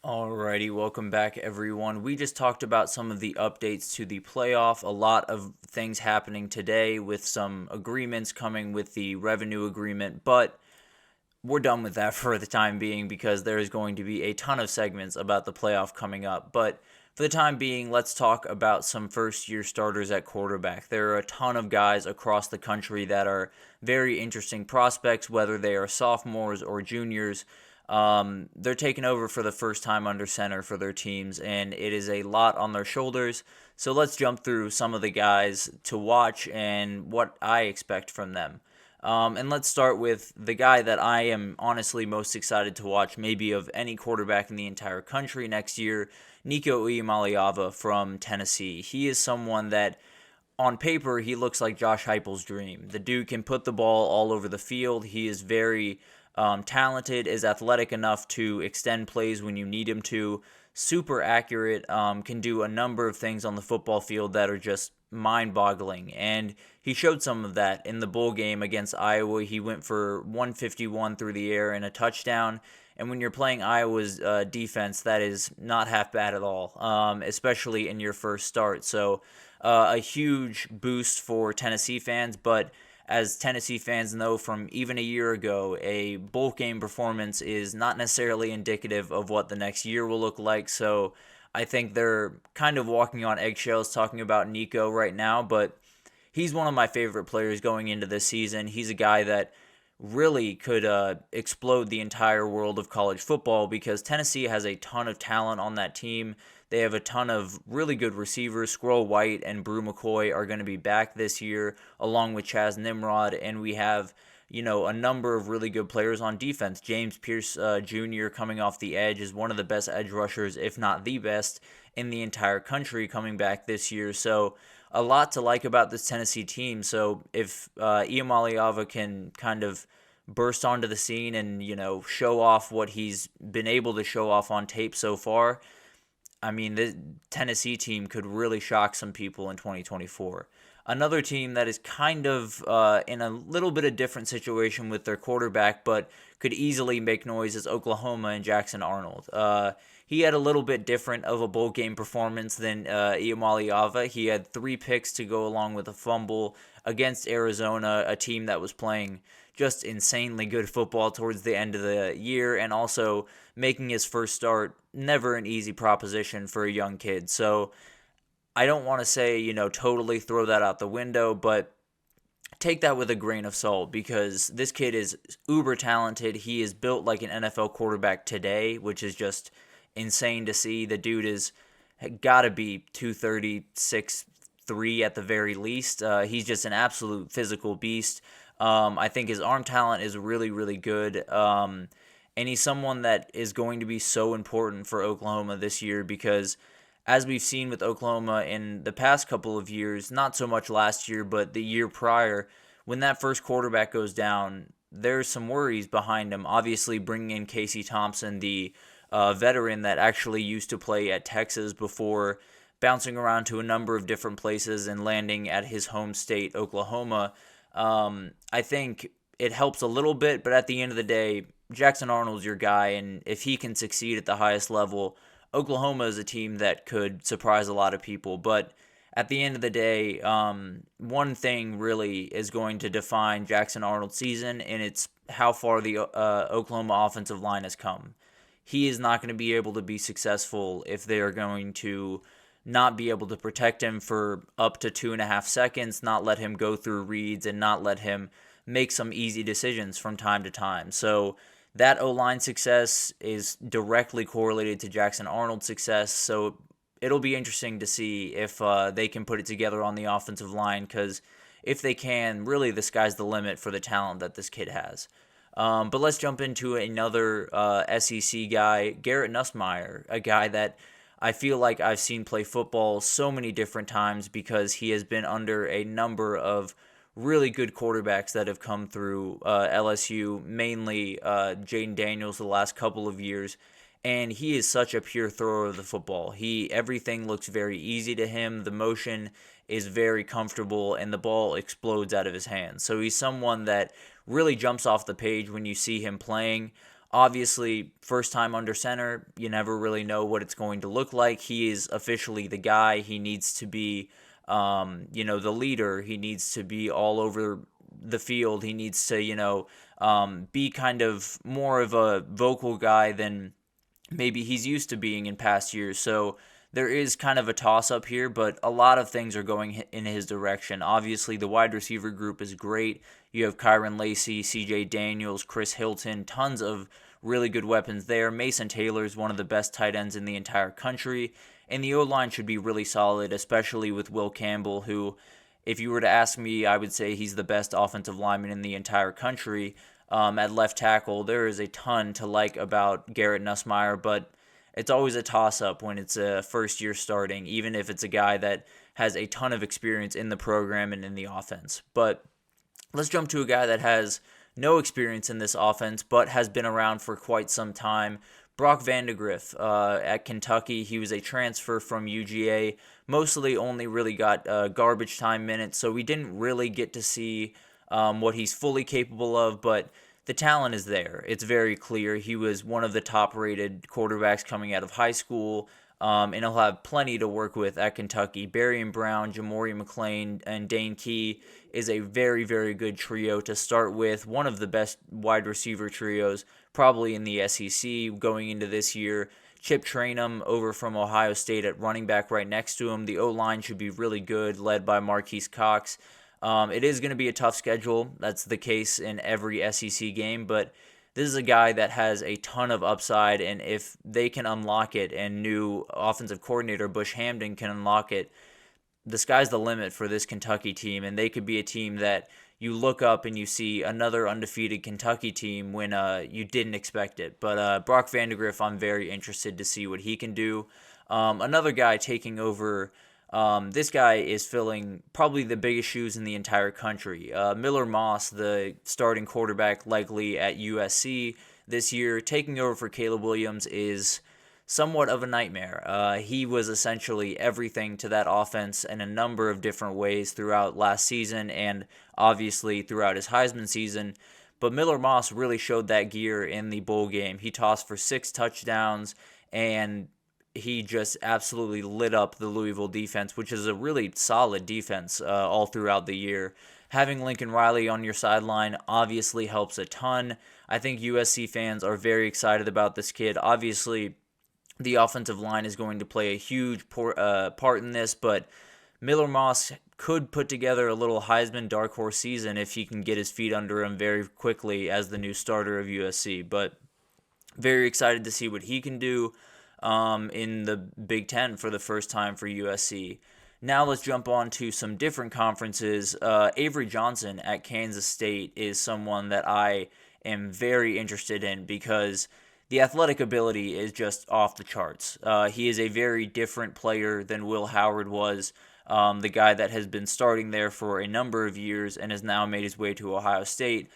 Alrighty, welcome back everyone. We just talked about some of the updates to the playoff. A lot of things happening today with some agreements coming with the revenue agreement, but we're done with that for the time being because there is going to be a ton of segments about the playoff coming up. But for the time being, let's talk about some first-year starters at quarterback. There are a ton of guys across the country that are very interesting prospects, whether they are sophomores or juniors. They're taking over for the first time under center for their teams, and it is a lot on their shoulders. So let's jump through some of the guys to watch and what I expect from them. And let's start with the guy that I am honestly most excited to watch, maybe of any quarterback in the entire country next year, Nico Iamaleava from Tennessee. He is someone that, on paper, he looks like Josh Heupel's dream. The dude can put the ball all over the field. He is very talented, is athletic enough to extend plays when you need him to, super accurate, can do a number of things on the football field that are just mind-boggling, and he showed some of that in the bowl game against Iowa. He went for 151 through the air and a touchdown, and when you're playing Iowa's defense, that is not half bad at all, especially in your first start. So a huge boost for Tennessee fans, but as Tennessee fans know from even a year ago, a bowl game performance is not necessarily indicative of what the next year will look like. So I think they're kind of walking on eggshells talking about Nico right now, but he's one of my favorite players going into this season. He's a guy that really could explode the entire world of college football because Tennessee has a ton of talent on that team. They have a ton of really good receivers. Squirrel White and Brew McCoy are going to be back this year, along with Chaz Nimrod, and we have a number of really good players on defense. James Pierce Jr. coming off the edge is one of the best edge rushers, if not the best, in the entire country coming back this year. So a lot to like about this Tennessee team. So if Iamaleava can kind of burst onto the scene and, show off what he's been able to show off on tape so far, I mean, the Tennessee team could really shock some people in 2024. Another team that is kind of in a little bit of different situation with their quarterback, but could easily make noise is Oklahoma and Jackson Arnold. He had a little bit different of a bowl game performance than Iamaleava. He had 3 picks to go along with a fumble against Arizona, a team that was playing just insanely good football towards the end of the year, and also making his first start, never an easy proposition for a young kid. So I don't want to say, totally throw that out the window, but take that with a grain of salt because this kid is uber talented. He is built like an NFL quarterback today, which is just insane to see. The dude is got to be 230, 6'3" at the very least. He's just an absolute physical beast. I think his arm talent is really, really good. And he's someone that is going to be so important for Oklahoma this year because as we've seen with Oklahoma in the past couple of years, not so much last year, but the year prior, when that first quarterback goes down, there's some worries behind him. Obviously, bringing in Casey Thompson, the veteran that actually used to play at Texas before bouncing around to a number of different places and landing at his home state, Oklahoma, I think it helps a little bit, but at the end of the day, Jackson Arnold's your guy, and if he can succeed at the highest level, Oklahoma is a team that could surprise a lot of people. But at the end of the day, one thing really is going to define Jackson Arnold's season, and it's how far the Oklahoma offensive line has come. He is not going to be able to be successful if they are going to not be able to protect him for up to 2.5 seconds, not let him go through reads, and not let him make some easy decisions from time to time. So that O-line success is directly correlated to Jackson Arnold's success, so it'll be interesting to see if they can put it together on the offensive line, because if they can, really the sky's the limit for the talent that this kid has. But let's jump into another SEC guy, Garrett Nussmeier, a guy that I feel like I've seen play football so many different times because he has been under a number of really good quarterbacks that have come through LSU, mainly Jaden Daniels the last couple of years, and he is such a pure thrower of the football. Everything looks very easy to him, the motion is very comfortable, and the ball explodes out of his hands. So he's someone that really jumps off the page when you see him playing. Obviously, first time under center, you never really know what it's going to look like. He is officially the guy. He needs to be, the leader. He needs to be all over the field. He needs to, be kind of more of a vocal guy than maybe he's used to being in past years. So there is kind of a toss up here, but a lot of things are going in his direction. Obviously, the wide receiver group is great. You have Kyron Lacey, CJ Daniels, Chris Hilton, tons of really good weapons there. Mason Taylor is one of the best tight ends in the entire country. And the O-line should be really solid, especially with Will Campbell, who, if you were to ask me, I would say he's the best offensive lineman in the entire country. At left tackle, there is a ton to like about Garrett Nussmeier, but it's always a toss-up when it's a first year starting, even if it's a guy that has a ton of experience in the program and in the offense. But let's jump to a guy that has no experience in this offense, but has been around for quite some time. Brock Vandagriff at Kentucky. He was a transfer from UGA, mostly only really got garbage time minutes, so we didn't really get to see what he's fully capable of, but the talent is there. It's very clear. He was one of the top-rated quarterbacks coming out of high school, and he'll have plenty to work with at Kentucky. Berrien Brown, Jamori McClain, and Dane Key is a very, very good trio to start with. One of the best wide receiver trios probably in the SEC going into this year. Chip Trainum over from Ohio State at running back right next to him. The O-line should be really good, led by Marquise Cox. It is going to be a tough schedule. That's the case in every SEC game, but this is a guy that has a ton of upside, and if they can unlock it and new offensive coordinator Bush Hamdan can unlock it, the sky's the limit for this Kentucky team, and they could be a team that you look up and you see another undefeated Kentucky team when you didn't expect it. But Brock Vandagriff, I'm very interested to see what he can do. Another guy taking over, this guy is filling probably the biggest shoes in the entire country. Miller Moss, the starting quarterback likely at USC this year, taking over for Caleb Williams is somewhat of a nightmare. He was essentially everything to that offense in a number of different ways throughout last season and obviously throughout his Heisman season. But Miller Moss really showed that gear in the bowl game. He tossed for 6 touchdowns, and he just absolutely lit up the Louisville defense, which is a really solid defense all throughout the year. Having Lincoln Riley on your sideline obviously helps a ton. I think USC fans are very excited about this kid. Obviously, the offensive line is going to play a huge part in this, but Miller Moss could put together a little Heisman dark horse season if he can get his feet under him very quickly as the new starter of USC. But very excited to see what he can do in the Big Ten for the first time for USC. Now let's jump on to some different conferences. Avery Johnson at Kansas State is someone that I am very interested in because the athletic ability is just off the charts. He is a very different player than Will Howard was, the guy that has been starting there for a number of years and has now made his way to Ohio State.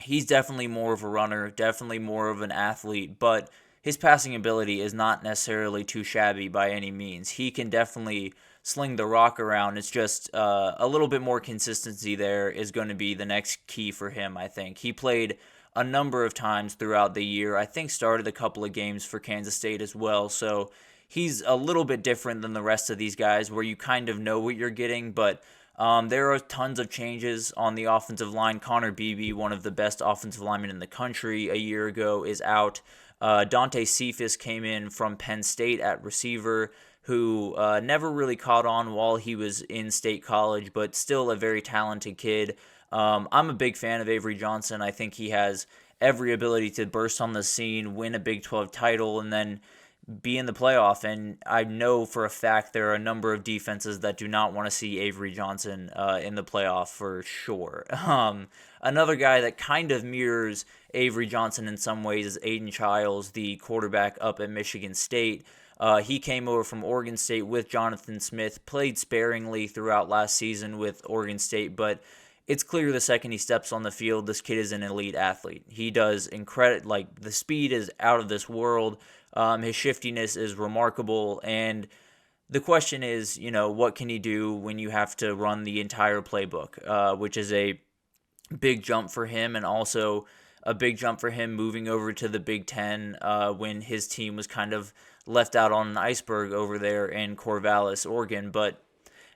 He's definitely more of a runner, definitely more of an athlete, but his passing ability is not necessarily too shabby by any means. He can definitely sling the rock around. It's just a little bit more consistency there is going to be the next key for him, I think. He played a number of times throughout the year. I think started a couple of games for Kansas State as well. So he's a little bit different than the rest of these guys where you kind of know what you're getting, but there are tons of changes on the offensive line. Connor Beebe, one of the best offensive linemen in the country a year ago, is out. Dante Cephas came in from Penn State at receiver, who never really caught on while he was in State College, but still a very talented kid. I'm a big fan of Avery Johnson. I think he has every ability to burst on the scene, win a Big 12 title, and then be in the playoff. And I know for a fact there are a number of defenses that do not want to see Avery Johnson in the playoff for sure. Another guy that kind of mirrors Avery Johnson in some ways is Aiden Childs, the quarterback up at Michigan State. He came over from Oregon State with Jonathan Smith, played sparingly throughout last season with Oregon State, but it's clear the second he steps on the field, this kid is an elite athlete. He does the speed is out of this world. His shiftiness is remarkable, and the question is, what can he do when you have to run the entire playbook, which is a big jump for him, and also a big jump for him moving over to the Big Ten when his team was kind of left out on an iceberg over there in Corvallis, Oregon. But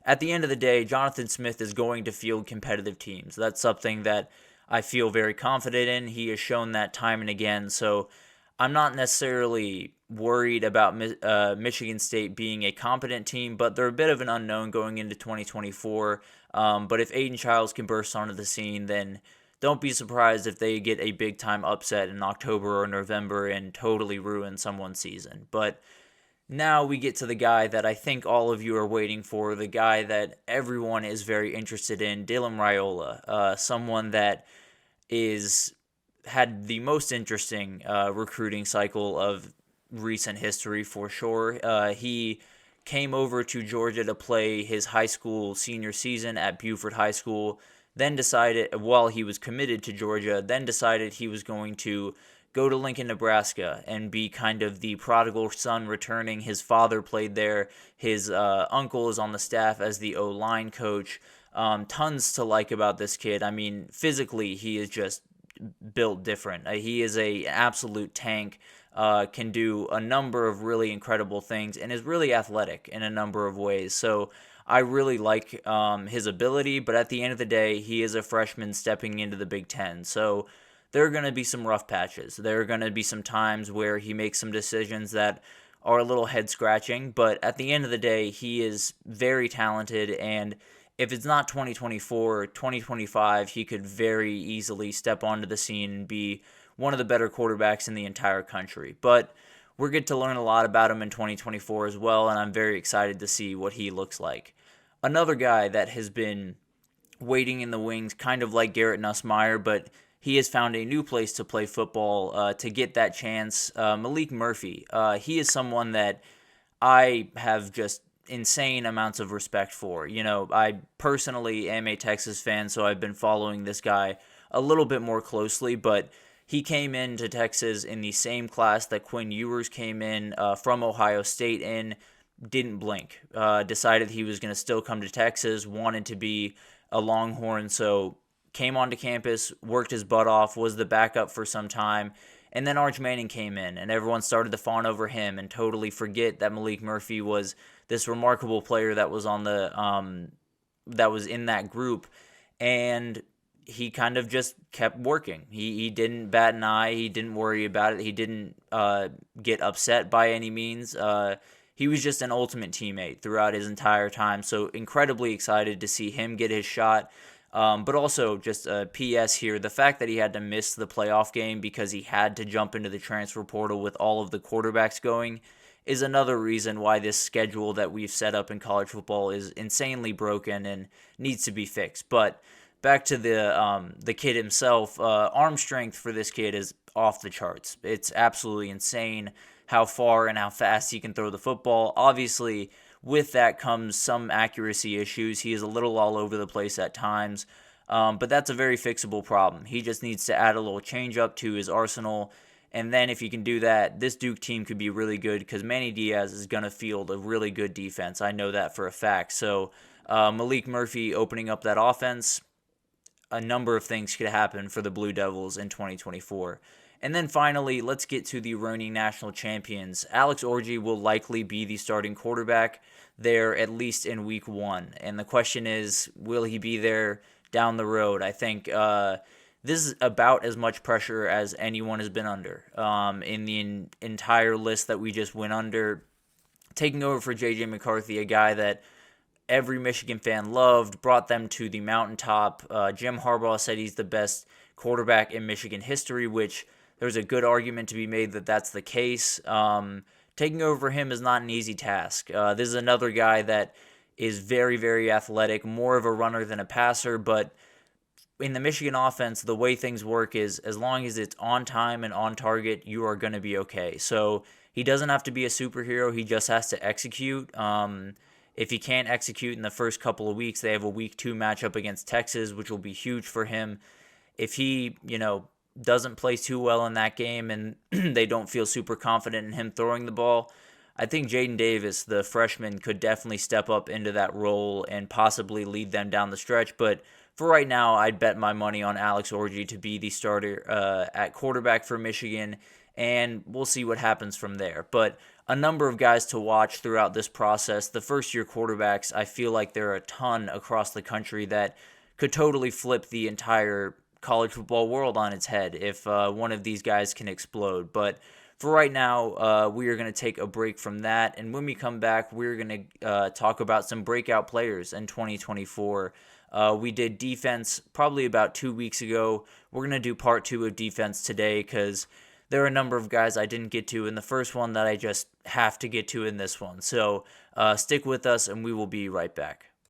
at the end of the day, Jonathan Smith is going to field competitive teams. That's something that I feel very confident in. He has shown that time and again. So I'm not necessarily worried about Michigan State being a competent team, but they're a bit of an unknown going into 2024. But if Aiden Childs can burst onto the scene, then don't be surprised if they get a big-time upset in October or November and totally ruin someone's season. But now we get to the guy that I think all of you are waiting for, the guy that everyone is very interested in, Dylan Raiola, someone that is had the most interesting recruiting cycle of recent history for sure. He came over to Georgia to play his high school senior season at Buford High School, then decided, while he was committed to Georgia, then decided he was going to go to Lincoln, Nebraska, and be kind of the prodigal son returning. His father played there. His uncle is on the staff as the O-line coach. Tons to like about this kid. I mean, physically, he is just built different. He is a absolute tank, can do a number of really incredible things, and is really athletic in a number of ways. So I really like his ability, but at the end of the day, he is a freshman stepping into the Big Ten. So there are going to be some rough patches. There are going to be some times where he makes some decisions that are a little head-scratching, but at the end of the day, he is very talented, and if it's not 2024, 2025, he could very easily step onto the scene and be one of the better quarterbacks in the entire country. But we're good to learn a lot about him in 2024 as well, and I'm very excited to see what he looks like. Another guy that has been waiting in the wings, kind of like Garrett Nussmeier, but he has found a new place to play football to get that chance. Malik Murphy, he is someone that I have just insane amounts of respect for. You know, I personally am a Texas fan, so I've been following this guy a little bit more closely, but he came into Texas in the same class that Quinn Ewers came in from Ohio State in, didn't blink, decided he was going to still come to Texas, wanted to be a Longhorn, so came onto campus, worked his butt off, was the backup for some time, and then Arch Manning came in, and everyone started to fawn over him and totally forget that Malik Murphy was this remarkable player that was on the that was in that group, and he kind of just kept working. He didn't bat an eye. He didn't worry about it. He didn't get upset by any means. He was just an ultimate teammate throughout his entire time. So incredibly excited to see him get his shot. But also just a PS here, the fact that he had to miss the playoff game because he had to jump into the transfer portal with all of the quarterbacks going is another reason why this schedule that we've set up in college football is insanely broken and needs to be fixed. But back to the kid himself, arm strength for this kid is off the charts. It's absolutely insane how far and how fast he can throw the football. Obviously, with that comes some accuracy issues. He is a little all over the place at times, but that's a very fixable problem. He just needs to add a little change up to his arsenal, and then if he can do that, this Duke team could be really good because Manny Diaz is going to field a really good defense. I know that for a fact. So Malik Murphy opening up that offense, a number of things could happen for the Blue Devils in 2024. And then finally, let's get to the reigning national champions. Alex Orji will likely be the starting quarterback there, at least in week 1. And the question is, will he be there down the road? I think this is about as much pressure as anyone has been under in the entire list that we just went under. Taking over for J.J. McCarthy, a guy that every Michigan fan loved, brought them to the mountaintop. Jim Harbaugh said he's the best quarterback in Michigan history, which there's a good argument to be made that that's the case. Taking over for him is not an easy task. This is another guy that is very, very athletic, more of a runner than a passer, but in the Michigan offense, the way things work is as long as it's on time and on target, you are going to be okay. So he doesn't have to be a superhero. He just has to execute. If he can't execute in the first couple of weeks, they have a week 2 matchup against Texas, which will be huge for him. If he, doesn't play too well in that game and they don't feel super confident in him throwing the ball, I think Jaden Davis, the freshman, could definitely step up into that role and possibly lead them down the stretch. But for right now, I'd bet my money on Alex Orji to be the starter at quarterback for Michigan, and we'll see what happens from there. But a number of guys to watch throughout this process. The first-year quarterbacks, I feel like there are a ton across the country that could totally flip the entire college football world on its head if one of these guys can explode. But for right now, we are going to take a break from that. And when we come back, we're going to talk about some breakout players in 2024. We did defense probably about 2 weeks ago. We're going to do part 2 of defense today because there are a number of guys I didn't get to in the first one that I just have to get to in this one. So stick with us and we will be right back.